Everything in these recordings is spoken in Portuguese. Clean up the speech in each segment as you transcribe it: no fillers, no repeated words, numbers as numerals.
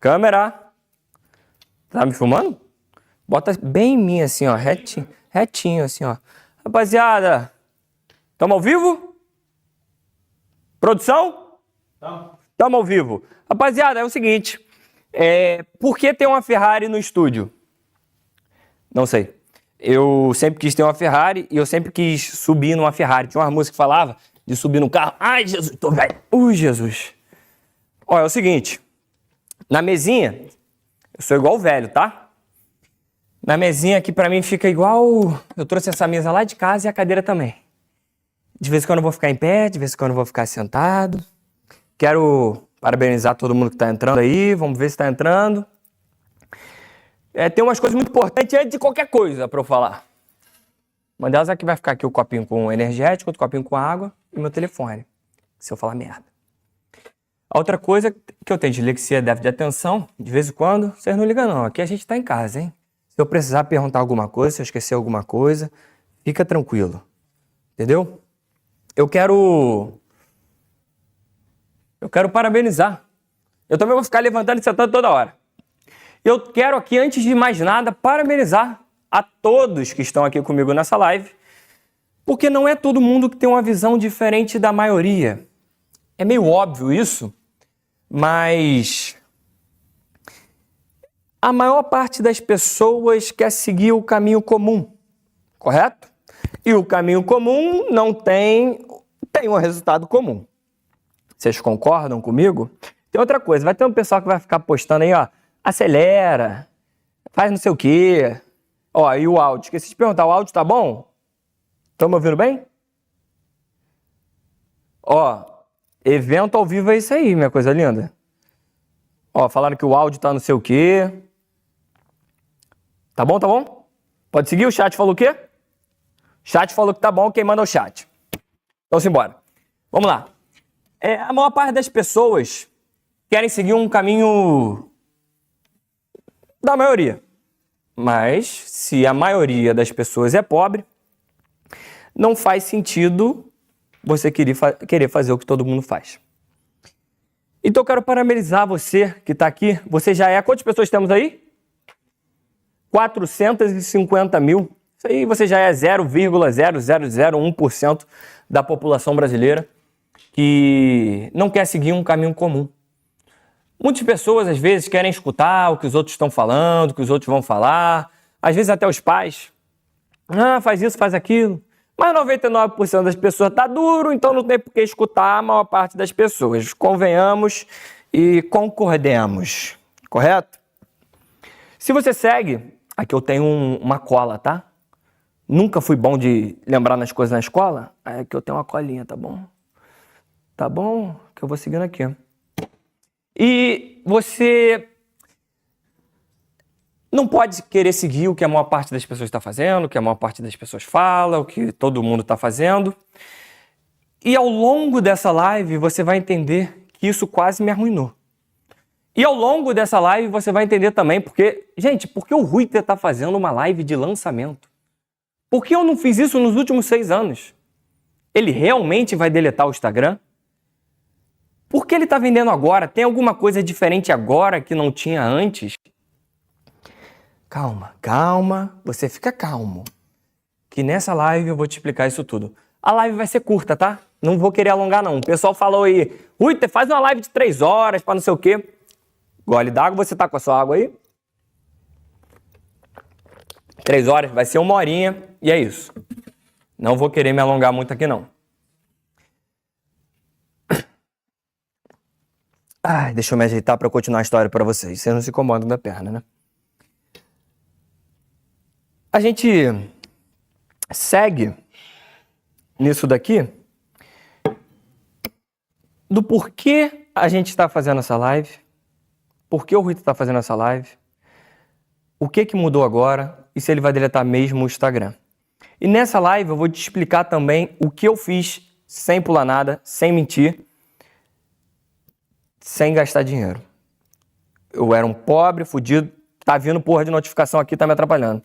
Câmera. Tá me filmando? Bota bem em mim assim, ó. Retinho assim, ó. Rapaziada, tamo ao vivo? Produção? Tamo ao vivo. Rapaziada, é o seguinte. Por que ter uma Ferrari no estúdio? Não sei. Eu sempre quis ter uma Ferrari e eu sempre quis subir numa Ferrari. Tinha uma música que falava de subir no carro. Ai, Jesus, tô velho. Ui, Jesus. Ó, é o seguinte. Na mesinha, eu sou igual o velho, tá? Na mesinha aqui pra mim fica igual... Eu trouxe essa mesa lá de casa e a cadeira também. De vez em quando eu vou ficar em pé, de vez em quando eu vou ficar sentado. Quero parabenizar todo mundo que tá entrando aí. Vamos ver se tá entrando. Tem umas coisas muito importantes antes de qualquer coisa pra eu falar. Uma delas é que vai ficar aqui o copinho com energético, outro copinho com água e meu telefone, se eu falar merda. A outra coisa que eu tenho dislexia e déficit de atenção, de vez em quando, vocês não ligam não, aqui a gente tá em casa, hein? Se eu precisar perguntar alguma coisa, se eu esquecer alguma coisa, fica tranquilo, entendeu? Eu quero parabenizar. Eu também vou ficar levantando e sentando toda hora. Eu quero aqui, antes de mais nada, parabenizar a todos que estão aqui comigo nessa live, porque não é todo mundo que tem uma visão diferente da maioria. É meio óbvio isso, mas a maior parte das pessoas quer seguir o caminho comum, correto? E o caminho comum não tem um resultado comum. Vocês concordam comigo? Tem outra coisa, vai ter um pessoal que vai ficar postando aí, ó, acelera, faz não sei o quê. Ó, e o áudio? Esqueci de perguntar, o áudio tá bom? Estão me ouvindo bem? Ó, evento ao vivo é isso aí, minha coisa linda. Ó, falaram que o áudio tá não sei o quê. Tá bom, tá bom? Pode seguir? O chat falou o quê? O chat falou que tá bom, quem manda é o chat. Então, simbora. Vamos lá. A maior parte das pessoas querem seguir um caminho da maioria. Mas, se a maioria das pessoas é pobre, não faz sentido você querer fazer o que todo mundo faz. Então, eu quero parabenizar você que está aqui. Você já é... Quantas pessoas temos aí? 450 mil. Isso aí você já é 0,0001% da população brasileira que não quer seguir um caminho comum. Muitas pessoas, às vezes, querem escutar o que os outros estão falando, o que os outros vão falar. Às vezes, até os pais. Faz isso, faz aquilo. Mas 99% das pessoas tá duro, então não tem por que escutar a maior parte das pessoas. Convenhamos e concordemos. Correto? Se você segue... Aqui eu tenho uma cola, tá? Nunca fui bom de lembrar nas coisas na escola. Aqui eu tenho uma colinha, tá bom? Tá bom? Que eu vou seguindo aqui. E você não pode querer seguir o que a maior parte das pessoas está fazendo, o que a maior parte das pessoas fala, o que todo mundo está fazendo. E ao longo dessa live você vai entender que isso quase me arruinou. E ao longo dessa live você vai entender também porque... Gente, por que o Ruiter está fazendo uma live de lançamento? Por que eu não fiz isso nos últimos 6 anos? Ele realmente vai deletar o Instagram? Por que ele está vendendo agora? Tem alguma coisa diferente agora que não tinha antes? Calma, calma. Você fica calmo. Que nessa live eu vou te explicar isso tudo. A live vai ser curta, tá? Não vou querer alongar, não. O pessoal falou aí, Ruiter, faz uma live de 3 horas para não sei o quê. Gole d'água, você tá com a sua água aí? 3 horas, vai ser 1 horinha e é isso. Não vou querer me alongar muito aqui, não. Deixa eu me ajeitar para continuar a história para vocês. Vocês não se incomodam da perna, né? A gente segue nisso daqui do porquê a gente está fazendo essa live, por que o Ruiter está fazendo essa live, o que mudou agora e se ele vai deletar mesmo o Instagram. E nessa live eu vou te explicar também o que eu fiz sem pular nada, sem mentir, sem gastar dinheiro. Eu era um pobre, fudido, tá vindo porra de notificação aqui, tá me atrapalhando.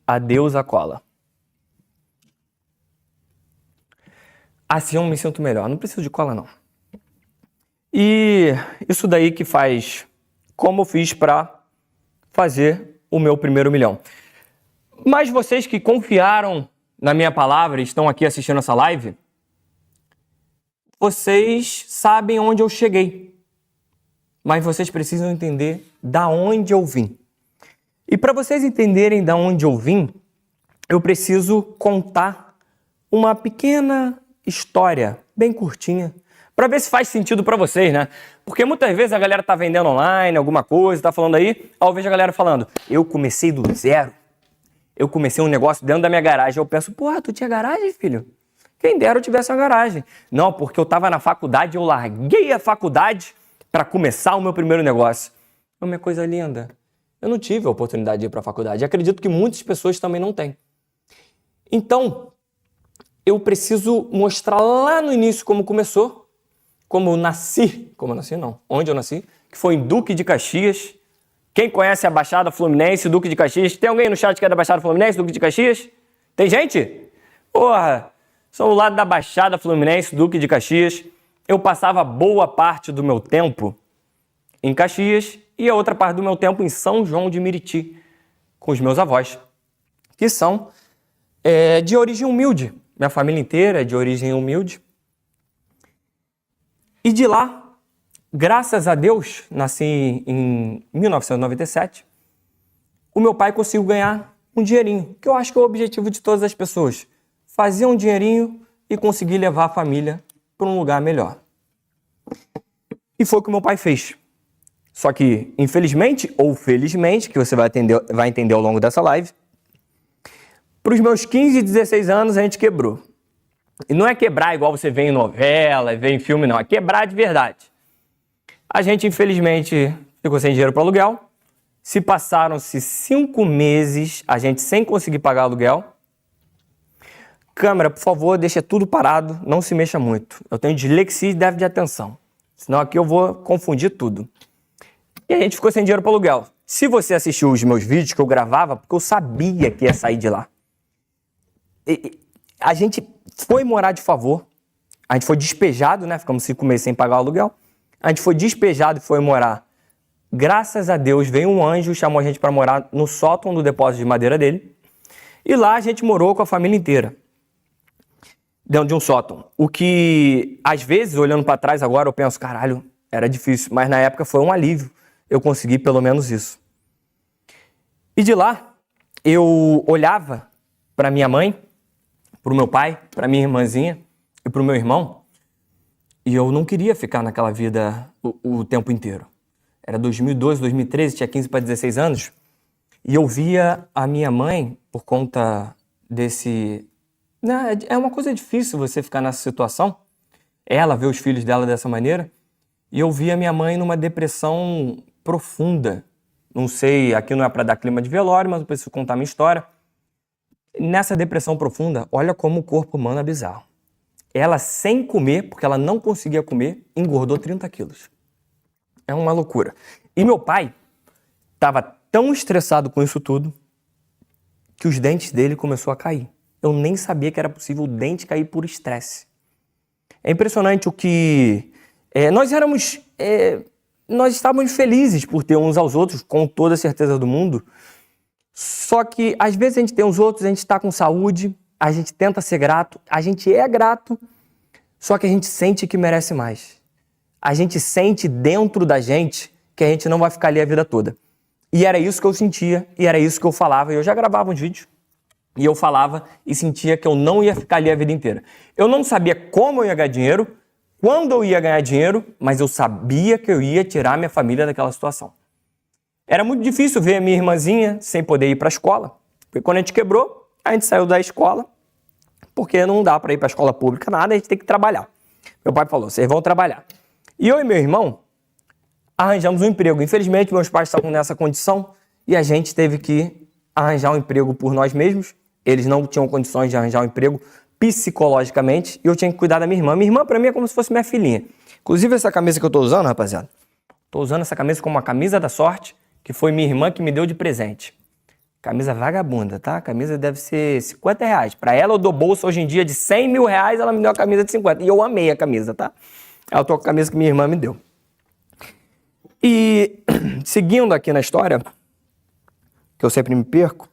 Adeus a cola. Assim eu me sinto melhor. Não preciso de cola, não. E isso daí que faz como eu fiz para fazer o meu primeiro milhão. Mas vocês que confiaram na minha palavra e estão aqui assistindo essa live, vocês sabem onde eu cheguei. Mas vocês precisam entender da onde eu vim. E para vocês entenderem da onde eu vim, eu preciso contar uma pequena história, bem curtinha, para ver se faz sentido para vocês, né? Porque muitas vezes a galera tá vendendo online, alguma coisa, tá falando aí, eu vejo a galera falando, eu comecei do zero, eu comecei um negócio dentro da minha garagem. Eu penso, porra, tu tinha garagem, filho? Quem dera eu tivesse uma garagem. Não, porque eu tava na faculdade, eu larguei a faculdade para começar o meu primeiro negócio. É uma coisa linda. Eu não tive a oportunidade de ir para a faculdade. Acredito que muitas pessoas também não têm. Então, eu preciso mostrar lá no início como começou, como eu nasci não, onde eu nasci, que foi em Duque de Caxias. Quem conhece a Baixada Fluminense, Duque de Caxias? Tem alguém no chat que é da Baixada Fluminense, Duque de Caxias? Tem gente? Porra, sou do lado da Baixada Fluminense, Duque de Caxias. Eu passava boa parte do meu tempo em Caxias e a outra parte do meu tempo em São João de Meriti, com os meus avós, que são de origem humilde. Minha família inteira é de origem humilde. E de lá, graças a Deus, nasci em 1997, o meu pai conseguiu ganhar um dinheirinho, que eu acho que é o objetivo de todas as pessoas. Fazer um dinheirinho e conseguir levar a família para um lugar melhor. E foi o que o meu pai fez. Só que, infelizmente ou felizmente, que você vai entender ao longo dessa live, para os meus 15 e 16 anos a gente quebrou. E não é quebrar igual você vê em novela, vê em filme, não. É quebrar de verdade. A gente, infelizmente, ficou sem dinheiro para aluguel. Se passaram-se 5 meses, a gente sem conseguir pagar aluguel. Câmera, por favor, deixa tudo parado, não se mexa muito. Eu tenho dislexia e déficit de atenção. Senão aqui eu vou confundir tudo. E a gente ficou sem dinheiro para aluguel. Se você assistiu os meus vídeos que eu gravava, porque eu sabia que ia sair de lá. A gente foi morar de favor. A gente foi despejado, né? Ficamos 5 meses sem pagar o aluguel. A gente foi despejado e foi morar. Graças a Deus, veio um anjo e chamou a gente para morar no sótão do depósito de madeira dele. E lá a gente morou com a família inteira, dentro de um sótão. O que, às vezes, olhando para trás agora, eu penso, caralho, era difícil. Mas na época foi um alívio. Eu consegui pelo menos isso. E de lá, eu olhava para minha mãe, para o meu pai, para minha irmãzinha e para o meu irmão, e eu não queria ficar naquela vida o tempo inteiro. Era 2012, 2013, tinha 15 para 16 anos, e eu via a minha mãe, por conta desse... É uma coisa difícil você ficar nessa situação, ela vê os filhos dela dessa maneira, e eu via minha mãe numa depressão profunda. Não sei, aqui não é para dar clima de velório, mas eu preciso contar minha história. Nessa depressão profunda, olha como o corpo humano é bizarro. Ela, sem comer, porque ela não conseguia comer, engordou 30 quilos. É uma loucura. E meu pai estava tão estressado com isso tudo que os dentes dele começaram a cair. Eu nem sabia que era possível o dente cair por estresse. É impressionante o que... Nós estávamos felizes por ter uns aos outros, com toda a certeza do mundo. Só que, às vezes, a gente tem os outros, a gente está com saúde, a gente tenta ser grato, a gente é grato, só que a gente sente que merece mais. A gente sente dentro da gente que a gente não vai ficar ali a vida toda. E era isso que eu sentia, e era isso que eu falava. E eu já gravava uns vídeos, e eu falava e sentia que eu não ia ficar ali a vida inteira. Eu não sabia como eu ia ganhar dinheiro, quando eu ia ganhar dinheiro, mas eu sabia que eu ia tirar minha família daquela situação. Era muito difícil ver a minha irmãzinha sem poder ir para a escola. Porque quando a gente quebrou, a gente saiu da escola, porque não dá para ir para a escola pública, nada, a gente tem que trabalhar. Meu pai falou, vocês vão trabalhar. E eu e meu irmão arranjamos um emprego. Infelizmente, meus pais estavam nessa condição e a gente teve que arranjar um emprego por nós mesmos. Eles não tinham condições de arranjar um emprego psicologicamente e eu tinha que cuidar da minha irmã. Minha irmã, para mim, é como se fosse minha filhinha. Inclusive, essa camisa que eu estou usando, rapaziada, estou usando essa camisa como uma camisa da sorte, que foi minha irmã que me deu de presente. Camisa vagabunda, tá? A camisa deve ser R$50. Para ela, eu dou bolsa hoje em dia de R$100 mil, ela me deu a camisa de 50. E eu amei a camisa, tá? Eu tô com a camisa que minha irmã me deu. E seguindo aqui na história, que eu sempre me perco,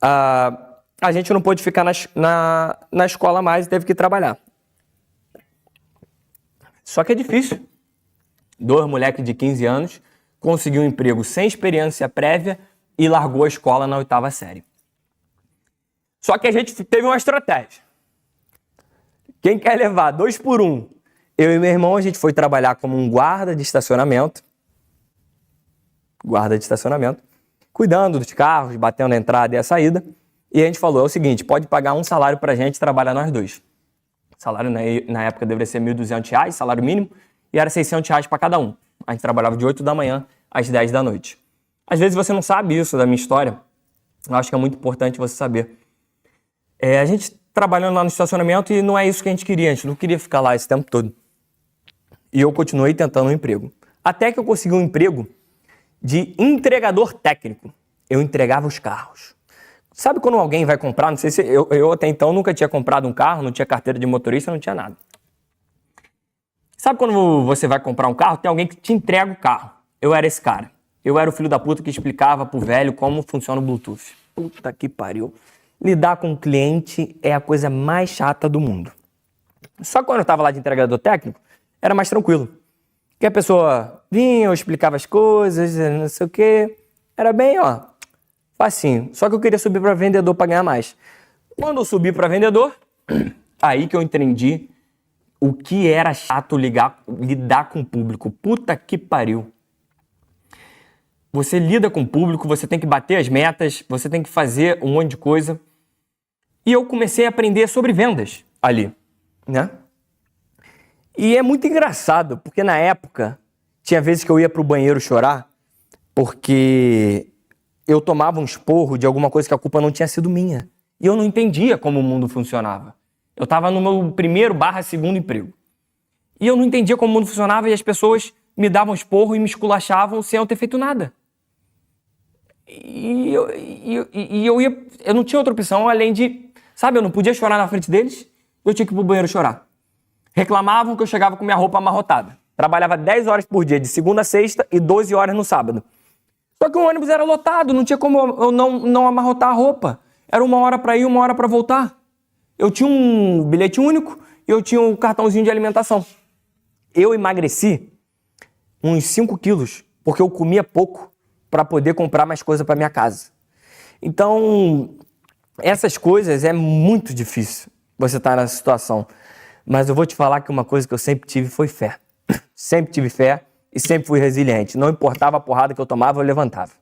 a gente não pôde ficar na escola mais e teve que trabalhar. Só que é difícil. 2 moleques de 15 anos conseguiu um emprego sem experiência prévia e largou a escola na 8ª série. Só que a gente teve uma estratégia. Quem quer levar 2 por 1? Eu e meu irmão, a gente foi trabalhar como um guarda de estacionamento. Cuidando dos carros, batendo a entrada e a saída. E a gente falou, é o seguinte, pode pagar um salário pra gente, trabalhar nós 2. O salário na época deveria ser R$ 1.200, salário mínimo, e era R$600 para cada um. A gente trabalhava de 8 da manhã às 10 da noite. Às vezes você não sabe isso da minha história. Eu acho que é muito importante você saber. A gente trabalhando lá no estacionamento e não é isso que a gente queria. A gente não queria ficar lá esse tempo todo. E eu continuei tentando um emprego. Até que eu consegui um emprego de entregador técnico. Eu entregava os carros. Sabe quando alguém vai comprar? Não sei se eu até então nunca tinha comprado um carro, não tinha carteira de motorista, não tinha nada. Sabe quando você vai comprar um carro, tem alguém que te entrega o carro. Eu era esse cara. Eu era o filho da puta que explicava pro velho como funciona o Bluetooth. Puta que pariu. Lidar com o cliente é a coisa mais chata do mundo. Só que quando eu tava lá de entregador técnico, era mais tranquilo. Porque a pessoa vinha, eu explicava as coisas, não sei o quê. Era bem, facinho. Só que eu queria subir para vendedor para ganhar mais. Quando eu subi para vendedor, aí que eu entendi o que era chato lidar com o público. Puta que pariu. Você lida com o público, você tem que bater as metas, você tem que fazer um monte de coisa. E eu comecei a aprender sobre vendas ali, né? E é muito engraçado, porque na época, tinha vezes que eu ia pro banheiro chorar, porque eu tomava um esporro de alguma coisa que a culpa não tinha sido minha. E eu não entendia como o mundo funcionava. Eu estava no meu 1º/2º emprego. E eu não entendia como o mundo funcionava e as pessoas me davam esporro e me esculachavam sem eu ter feito nada. E eu não tinha outra opção além de... Sabe, eu não podia chorar na frente deles, eu tinha que ir pro banheiro chorar. Reclamavam que eu chegava com minha roupa amarrotada. Trabalhava 10 horas por dia, de segunda a sexta, e 12 horas no sábado. Só que o ônibus era lotado, não tinha como eu não amarrotar a roupa. Era 1 hora para ir, 1 hora para voltar. Eu tinha um bilhete único e eu tinha um cartãozinho de alimentação. Eu emagreci uns 5 quilos, porque eu comia pouco para poder comprar mais coisa para minha casa. Então, essas coisas é muito difícil você estar nessa situação. Mas eu vou te falar que uma coisa que eu sempre tive foi fé. Sempre tive fé e sempre fui resiliente. Não importava a porrada que eu tomava, eu levantava.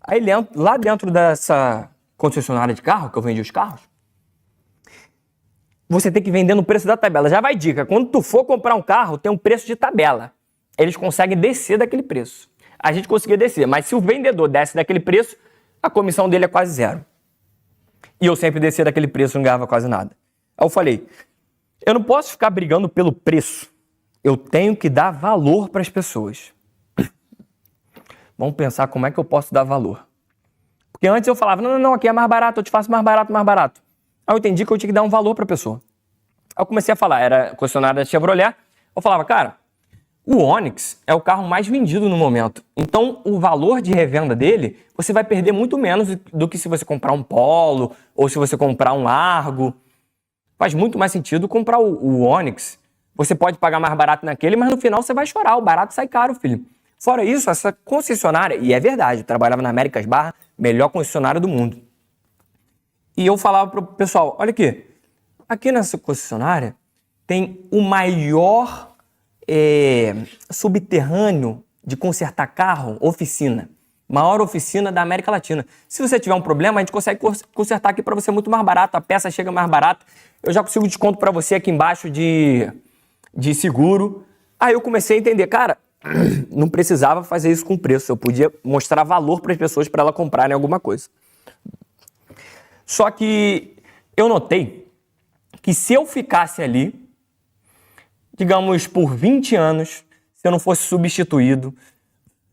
Aí lá dentro dessa concessionária de carro, que eu vendi os carros, você tem que vender no preço da tabela. Já vai dica, quando tu for comprar um carro, tem um preço de tabela. Eles conseguem descer daquele preço. A gente conseguia descer, mas se o vendedor desce daquele preço, a comissão dele é quase 0. E eu sempre descia daquele preço, não ganhava quase nada. Aí eu falei, eu não posso ficar brigando pelo preço. Eu tenho que dar valor para as pessoas. Vamos pensar como é que eu posso dar valor. Porque antes eu falava, não, aqui é mais barato, eu te faço mais barato. Aí eu entendi que eu tinha que dar um valor para a pessoa. Aí eu comecei a falar, era concessionária da Chevrolet, eu falava, cara, o Onix é o carro mais vendido no momento. Então, o valor de revenda dele, você vai perder muito menos do que se você comprar um Polo ou se você comprar um Argo. Faz muito mais sentido comprar o Onix. Você pode pagar mais barato naquele, mas no final você vai chorar. O barato sai caro, filho. Fora isso, essa concessionária, e é verdade, eu trabalhava na Américas Barra, melhor concessionária do mundo. E eu falava pro pessoal, olha aqui nessa concessionária tem o maior subterrâneo de consertar carro, oficina. Maior oficina da América Latina. Se você tiver um problema, a gente consegue consertar aqui para você muito mais barato, a peça chega mais barata. Eu já consigo desconto para você aqui embaixo de seguro. Aí eu comecei a entender, cara, não precisava fazer isso com preço. Eu podia mostrar valor para as pessoas para elas comprarem alguma coisa. Só que eu notei que se eu ficasse ali, digamos, por 20 anos, se eu não fosse substituído,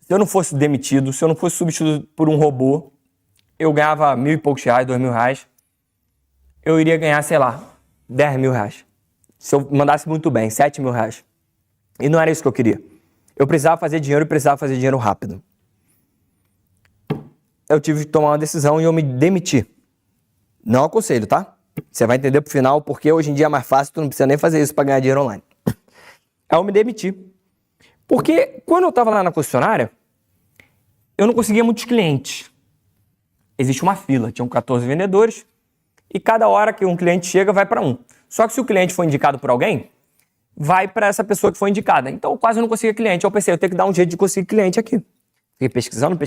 se eu não fosse demitido, se eu não fosse substituído por um robô, eu ganhava R$1.000 e poucos, R$2.000, eu iria ganhar, sei lá, R$10.000. Se eu mandasse muito bem, 7 mil reais. E não era isso que eu queria. Eu precisava fazer dinheiro e precisava fazer dinheiro rápido. Eu tive que tomar uma decisão e eu me demiti. Não aconselho, tá? Você vai entender pro final porque hoje em dia é mais fácil, tu não precisa nem fazer isso para ganhar dinheiro online. Aí eu me demiti. Porque quando eu tava lá na concessionária, eu não conseguia muitos clientes. Existe uma fila, tinham 14 vendedores e cada hora que um cliente chega, vai para um. Só que se o cliente for indicado por alguém, vai para essa pessoa que foi indicada. Então eu quase não conseguia cliente. Eu pensei, eu tenho que dar um jeito de conseguir cliente aqui. Fiquei pesquisando,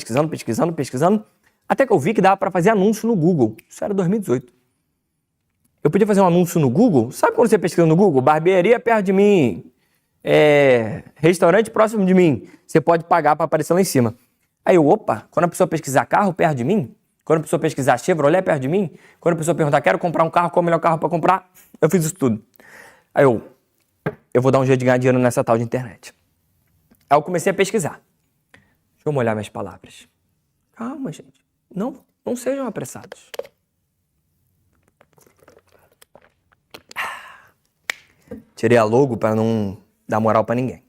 até que eu vi que dava para fazer anúncio no Google. Isso era 2018. Eu podia fazer um anúncio no Google. Sabe quando você pesquisa no Google? Barbearia perto de mim, restaurante próximo de mim. Você pode pagar para aparecer lá em cima. Aí opa, quando a pessoa pesquisar carro perto de mim, quando a pessoa pesquisar Chevrolet perto de mim, quando a pessoa perguntar, quero comprar um carro, qual é o melhor carro para comprar? Eu fiz isso tudo. Aí eu vou dar um jeito de ganhar dinheiro nessa tal de internet. Aí eu comecei a pesquisar. Deixa eu molhar minhas palavras. Calma, gente. Não sejam apressados. Tirei a logo para não dar moral para ninguém.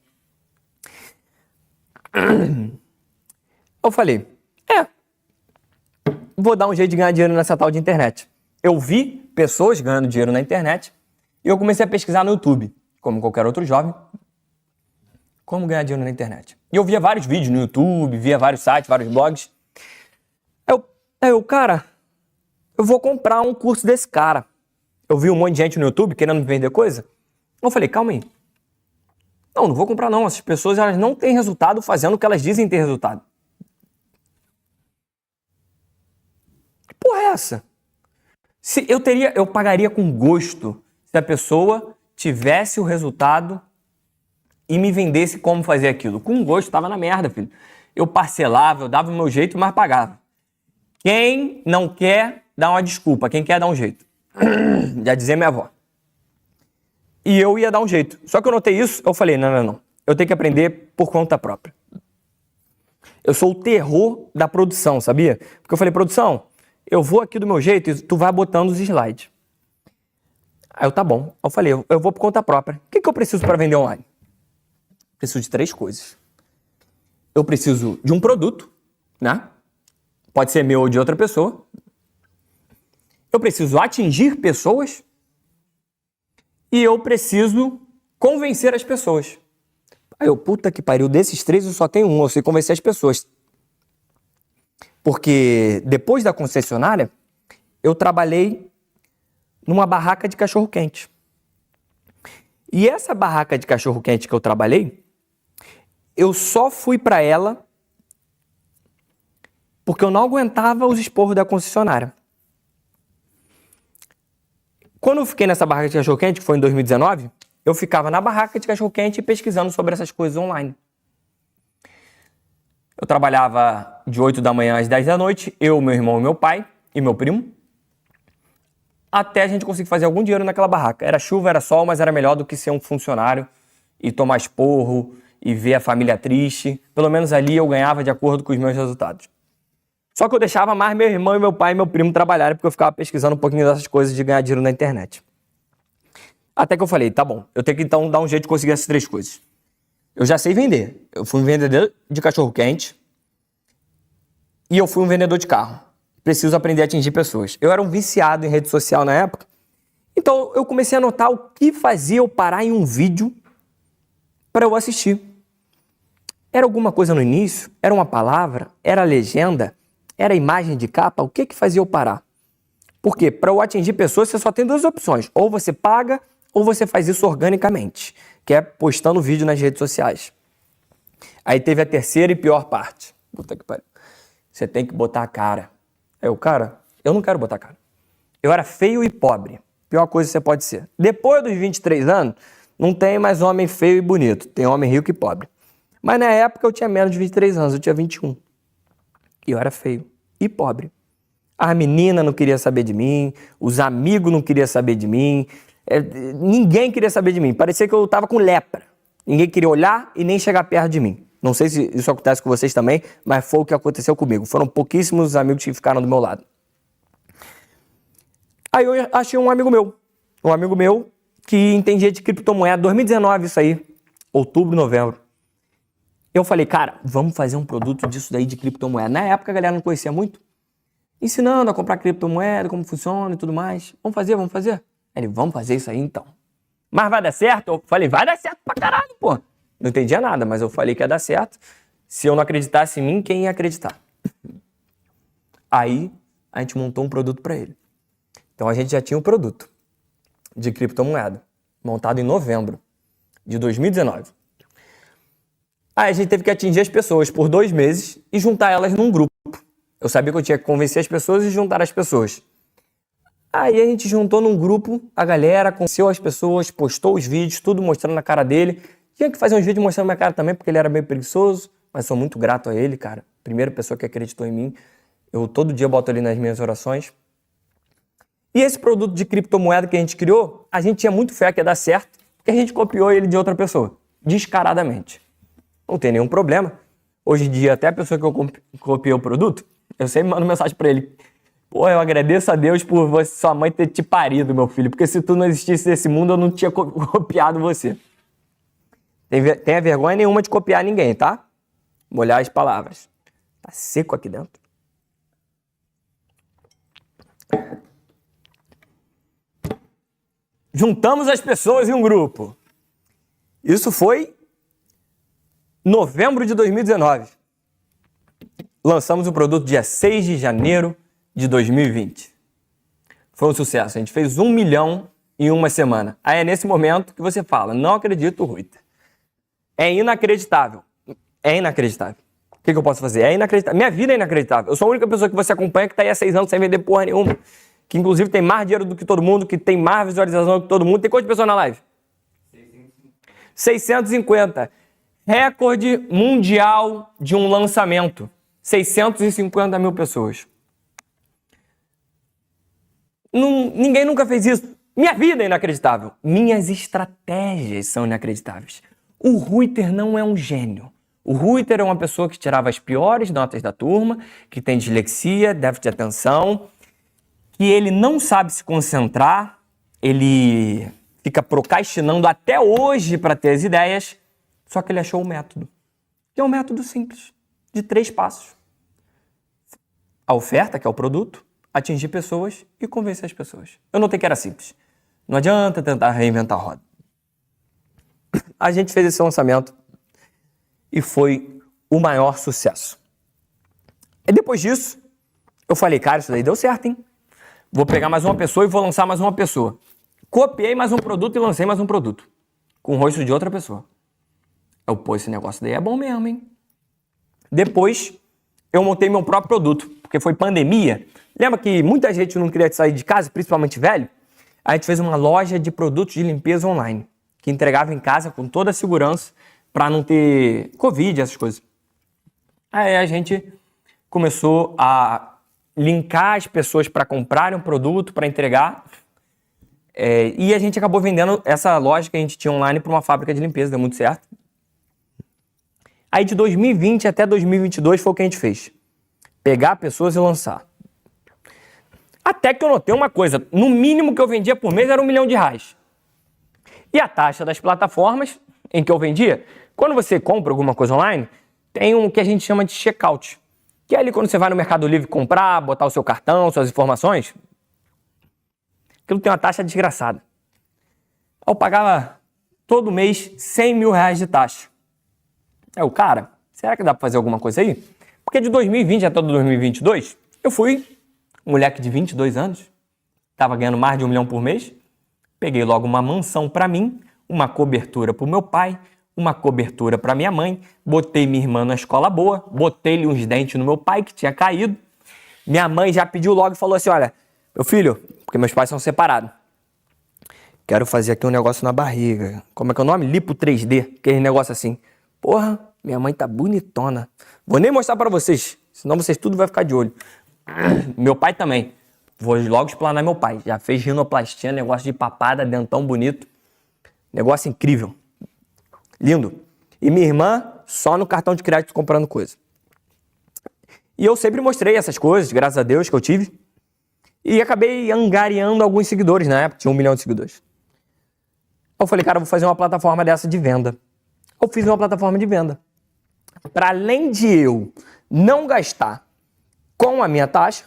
Eu falei, vou dar um jeito de ganhar dinheiro nessa tal de internet. Eu vi pessoas ganhando dinheiro na internet e eu comecei a pesquisar no YouTube, como qualquer outro jovem, como ganhar dinheiro na internet. E eu via vários vídeos no YouTube, via vários sites, vários blogs. Cara, eu vou comprar um curso desse cara. Eu vi um monte de gente no YouTube querendo me vender coisa. Eu falei, calma aí. Não vou comprar não. Essas pessoas, elas não têm resultado fazendo o que elas dizem ter resultado. Que porra é essa? Eu pagaria com gosto se a pessoa tivesse o resultado e me vendesse como fazer aquilo. Com gosto, tava na merda, filho. Eu parcelava, eu dava o meu jeito, mas pagava. Quem não quer, dá uma desculpa. Quem quer, dá um jeito. Já dizia minha avó. E eu ia dar um jeito. Só que eu notei isso, eu falei, não. Eu tenho que aprender por conta própria. Eu sou o terror da produção, sabia? Porque eu falei, produção, eu vou aqui do meu jeito e tu vai botando os slides. Aí tá bom. Eu falei, eu vou por conta própria. O que eu preciso para vender online? Preciso de 3 coisas. Eu preciso de um produto, né? Pode ser meu ou de outra pessoa. Eu preciso atingir pessoas. E eu preciso convencer as pessoas. Aí puta que pariu, desses 3 eu só tenho um, eu sei convencer as pessoas. Porque depois da concessionária, eu trabalhei numa barraca de cachorro-quente. E essa barraca de cachorro-quente que eu trabalhei, eu só fui para ela porque eu não aguentava os esporros da concessionária. Quando eu fiquei nessa barraca de cachorro-quente, que foi em 2019, eu ficava na barraca de cachorro-quente pesquisando sobre essas coisas online. Eu trabalhava de 8 da manhã às 10 da noite, eu, meu irmão, meu pai e meu primo, até a gente conseguir fazer algum dinheiro naquela barraca. Era chuva, era sol, mas era melhor do que ser um funcionário e tomar esporro e ver a família triste. Pelo menos ali eu ganhava de acordo com os meus resultados. Só que eu deixava mais meu irmão e meu pai e meu primo trabalharem, porque eu ficava pesquisando um pouquinho dessas coisas de ganhar dinheiro na internet. Até que eu falei, tá bom, eu tenho que então dar um jeito de conseguir essas 3 coisas. Eu já sei vender. Eu fui um vendedor de cachorro-quente e eu fui um vendedor de carro. Preciso aprender a atingir pessoas. Eu era um viciado em rede social na época, então eu comecei a notar o que fazia eu parar em um vídeo para eu assistir. Era alguma coisa no início? Era uma palavra? Era a legenda? Era a imagem de capa? O que fazia eu parar? Porque para eu atingir pessoas, você só tem 2 opções. Ou você paga, ou você faz isso organicamente, que é postando vídeo nas redes sociais. Aí teve a terceira e pior parte. Puta que pariu. Você tem que botar a cara. Eu não quero botar a cara. Eu era feio e pobre. Pior coisa que você pode ser. Depois dos 23 anos, não tem mais homem feio e bonito. Tem homem rico e pobre. Mas na época eu tinha menos de 23 anos, eu tinha 21. E eu era feio e pobre. A menina não queria saber de mim, os amigos não queriam saber de mim, ninguém queria saber de mim. Parecia que eu estava com lepra. Ninguém queria olhar e nem chegar perto de mim. Não sei se isso acontece com vocês também, mas foi o que aconteceu comigo. Foram pouquíssimos os amigos que ficaram do meu lado. Aí eu achei um amigo meu que entendia de criptomoeda. 2019 isso aí, outubro, novembro. Eu falei, cara, vamos fazer um produto disso daí de criptomoeda. Na época a galera não conhecia muito. Ensinando a comprar criptomoeda, como funciona e tudo mais. Vamos fazer? Ele, vamos fazer isso aí então. Mas vai dar certo? Eu falei, vai dar certo pra caralho, pô. Não entendia nada, mas eu falei que ia dar certo. Se eu não acreditasse em mim, quem ia acreditar? Aí a gente montou um produto pra ele. Então a gente já tinha um produto de criptomoeda, montado em novembro de 2019. Aí a gente teve que atingir as pessoas por 2 meses e juntar elas num grupo. Eu sabia que eu tinha que convencer as pessoas e juntar as pessoas. Aí a gente juntou num grupo, a galera conheceu as pessoas, postou os vídeos, tudo mostrando na cara dele. Tinha que fazer uns vídeos mostrando minha cara também, porque ele era bem preguiçoso, mas sou muito grato a ele, cara. Primeira pessoa que acreditou em mim. Eu todo dia boto ele nas minhas orações. E esse produto de criptomoeda que a gente criou, a gente tinha muito fé que ia dar certo, porque a gente copiou ele de outra pessoa, descaradamente. Não tem nenhum problema. Hoje em dia, até a pessoa que eu copiei o produto, eu sempre mando mensagem pra ele. Pô, eu agradeço a Deus por sua mãe ter te parido, meu filho, porque se tu não existisse nesse mundo, eu não tinha copiado você. Tenha vergonha nenhuma de copiar ninguém, tá? Molhar as palavras. Tá seco aqui dentro. Juntamos as pessoas em um grupo. Isso foi novembro de 2019. Lançamos o produto dia 6 de janeiro de 2020. Foi um sucesso. A gente fez 1 milhão em uma semana. Aí é nesse momento que você fala, não acredito, Ruiter. É inacreditável. É inacreditável. O que eu posso fazer? É inacreditável. Minha vida é inacreditável. Eu sou a única pessoa que você acompanha que tá aí há 6 anos sem vender porra nenhuma. Que inclusive tem mais dinheiro do que todo mundo, que tem mais visualização do que todo mundo. Tem quantas pessoas na live? 650. Recorde mundial de um lançamento. 650 mil pessoas. Ninguém nunca fez isso. Minha vida é inacreditável. Minhas estratégias são inacreditáveis. O Ruiter não é um gênio. O Ruiter é uma pessoa que tirava as piores notas da turma, que tem dislexia, déficit de atenção, que ele não sabe se concentrar, ele fica procrastinando até hoje para ter as ideias, só que ele achou o método. Que é um método simples, de 3 passos. A oferta, que é o produto, atingir pessoas e convencer as pessoas. Eu notei que era simples. Não adianta tentar reinventar a roda. A gente fez esse lançamento e foi o maior sucesso. E depois disso, eu falei, cara, isso daí deu certo, hein? Vou pegar mais uma pessoa e vou lançar mais uma pessoa. Copiei mais um produto e lancei mais um produto. Com o rosto de outra pessoa. Eu, pô, esse negócio daí é bom mesmo, hein? Depois, eu montei meu próprio produto, porque foi pandemia. Lembra que muita gente não queria sair de casa, principalmente velho? A gente fez uma loja de produtos de limpeza online, que entregava em casa com toda a segurança para não ter Covid, essas coisas. Aí a gente começou a linkar as pessoas para comprarem um produto, para entregar. E a gente acabou vendendo essa loja que a gente tinha online para uma fábrica de limpeza, deu muito certo. Aí de 2020 até 2022 foi o que a gente fez. Pegar pessoas e lançar. Até que eu notei uma coisa, no mínimo que eu vendia por mês era R$1 milhão. E a taxa das plataformas em que eu vendia, quando você compra alguma coisa online, tem um que a gente chama de checkout. Que é ali quando você vai no Mercado Livre comprar, botar o seu cartão, suas informações. Aquilo tem uma taxa desgraçada. Eu pagava todo mês R$100 mil de taxa. Cara, será que dá pra fazer alguma coisa aí? Porque de 2020 até 2022, eu fui um moleque de 22 anos, tava ganhando mais de R$1 milhão por mês, peguei logo uma mansão pra mim, uma cobertura pro meu pai, uma cobertura pra minha mãe, botei minha irmã na escola boa, botei-lhe uns dentes no meu pai que tinha caído. Minha mãe já pediu logo e falou assim, olha, meu filho, porque meus pais são separados, quero fazer aqui um negócio na barriga. Como é que é o nome? Lipo 3D, aquele negócio assim. Porra, minha mãe tá bonitona. Vou nem mostrar pra vocês, senão vocês tudo vai ficar de olho. Meu pai também. Vou logo explanar meu pai. Já fez rinoplastia, negócio de papada, dentão bonito. Negócio incrível. Lindo. E minha irmã só no cartão de crédito comprando coisa. E eu sempre mostrei essas coisas, graças a Deus, que eu tive. E acabei angariando alguns seguidores na época, tinha 1 milhão de seguidores. Eu falei, cara, eu vou fazer uma plataforma dessa de venda. Eu fiz uma plataforma de venda. Para além de eu não gastar com a minha taxa,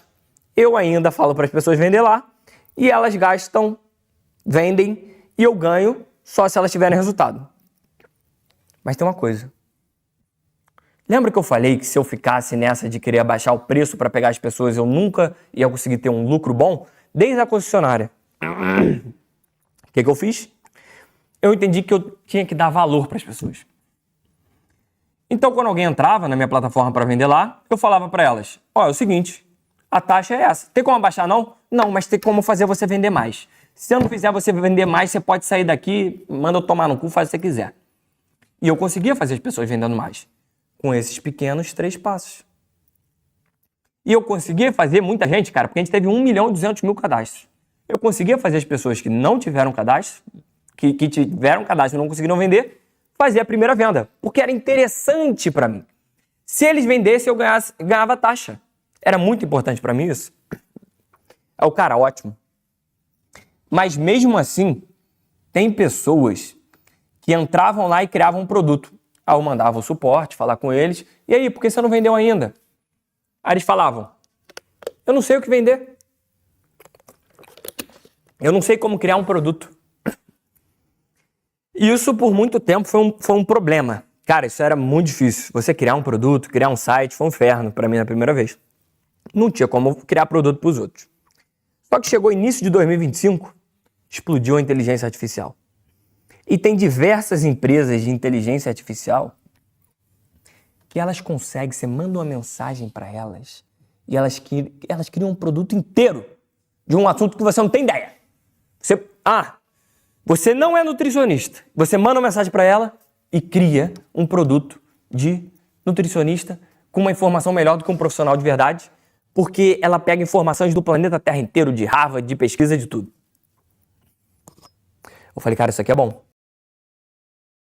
eu ainda falo para as pessoas vender lá e elas gastam, vendem e eu ganho só se elas tiverem resultado. Mas tem uma coisa. Lembra que eu falei que se eu ficasse nessa de querer abaixar o preço para pegar as pessoas, eu nunca ia conseguir ter um lucro bom? Desde a concessionária. O que eu fiz? Eu entendi que eu tinha que dar valor para as pessoas. Então, quando alguém entrava na minha plataforma para vender lá, eu falava para elas, ó, é o seguinte, a taxa é essa. Tem como abaixar não? Não, mas tem como fazer você vender mais. Se eu não fizer você vender mais, você pode sair daqui, manda eu tomar no cu, faz o que você quiser. E eu conseguia fazer as pessoas vendendo mais. Com esses pequenos 3 passos. E eu conseguia fazer muita gente, cara, porque a gente teve 1.200.000 cadastros. Eu conseguia fazer as pessoas que não tiveram cadastro, que tiveram cadastro e não conseguiram vender, fazer a primeira venda. Porque era interessante para mim. Se eles vendessem, eu ganhava taxa. Era muito importante para mim isso. É o cara ótimo. Mas mesmo assim, tem pessoas que entravam lá e criavam um produto. Aí eu mandava o suporte, falar com eles. E aí, por que você não vendeu ainda? Aí eles falavam, eu não sei o que vender. Eu não sei como criar um produto. E isso por muito tempo foi um problema. Cara, isso era muito difícil. Você criar um produto, criar um site, foi um inferno para mim na primeira vez. Não tinha como criar produto para os outros. Só que chegou início de 2025, explodiu a inteligência artificial. E tem diversas empresas de inteligência artificial que elas conseguem, você manda uma mensagem para elas e elas criam um produto inteiro de um assunto que você não tem ideia. Você não é nutricionista. Você manda uma mensagem para ela e cria um produto de nutricionista com uma informação melhor do que um profissional de verdade, porque ela pega informações do planeta Terra inteiro, de Harvard, de pesquisa, de tudo. Eu falei, cara, isso aqui é bom.